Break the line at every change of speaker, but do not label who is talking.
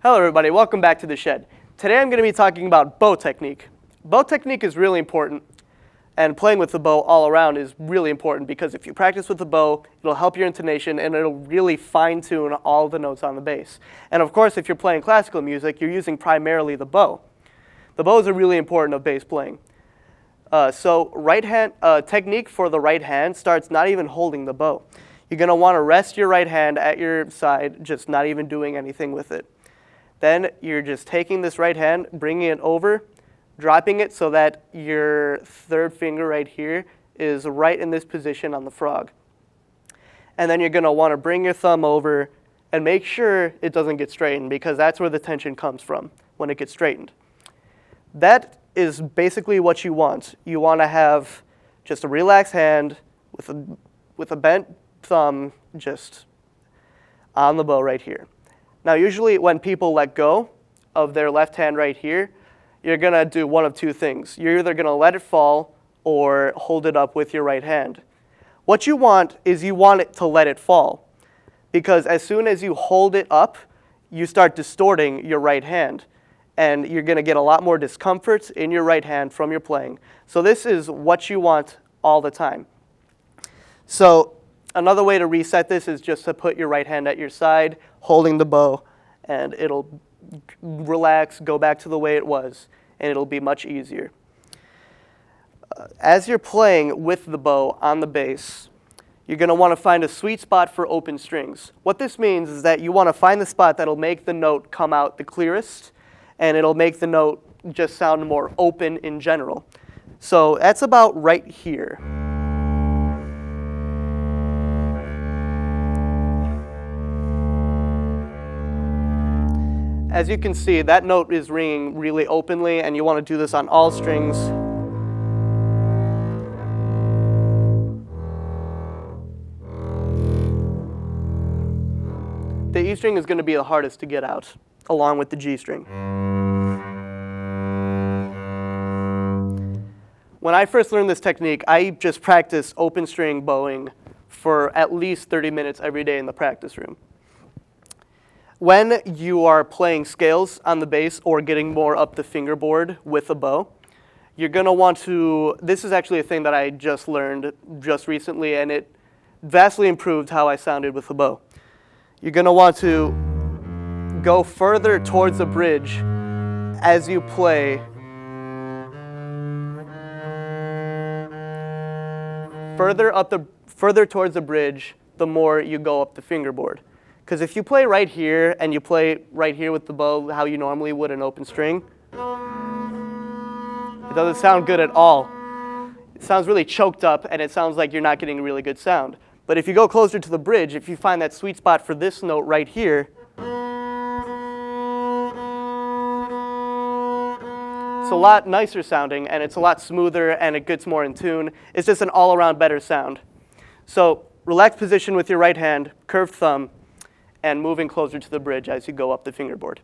Hello everybody, welcome back to The Shed. Today I'm going to be talking about bow technique. Bow technique is really important, and playing with the bow all around is really important because if you practice with the bow, it'll help your intonation and it'll really fine-tune all the notes on the bass. And of course, if you're playing classical music, you're using primarily the bow. The bows are really important of bass playing. So right hand technique for the right hand starts not even holding the bow. You're going to want to rest your right hand at your side, just not even doing anything with it. Then you're just taking this right hand, bringing it over, dropping it so that your third finger right here is right in this position on the frog. And then you're going to want to bring your thumb over and make sure it doesn't get straightened because that's where the tension comes from when it gets straightened. That is basically what you want. You want to have just a relaxed hand with a bent thumb just on the bow right here. Now usually when people let go of their left hand right here, you're going to do one of two things. You're either going to let it fall or hold it up with your right hand. What you want is you want it to let it fall because as soon as you hold it up, you start distorting your right hand and you're going to get a lot more discomfort in your right hand from your playing. So this is what you want all the time. So another way to reset this is just to put your right hand at your side, holding the bow, and it'll relax, go back to the way it was, and it'll be much easier. As you're playing with the bow on the bass, you're going to want to find a sweet spot for open strings. What this means is that you want to find the spot that'll make the note come out the clearest, and it'll make the note just sound more open in general. So that's about right here. As you can see, that note is ringing really openly, and you want to do this on all strings. The E string is going to be the hardest to get out, along with the G string. When I first learned this technique, I just practiced open string bowing for at least 30 minutes every day in the practice room. When you are playing scales on the bass or getting more up the fingerboard with a bow, you're going to want to, this is actually a thing that I just learned just recently, and it vastly improved how I sounded with the bow. You're going to want to go further towards the bridge as you play. Further towards the bridge, the more you go up the fingerboard. Because if you play right here and you play right here with the bow how you normally would an open string, it doesn't sound good at all. It sounds really choked up and it sounds like you're not getting a really good sound. But if you go closer to the bridge, if you find that sweet spot for this note right here, it's a lot nicer sounding and it's a lot smoother and it gets more in tune. It's just an all-around better sound. So relaxed position with your right hand, curved thumb, and moving closer to the bridge as you go up the fingerboard.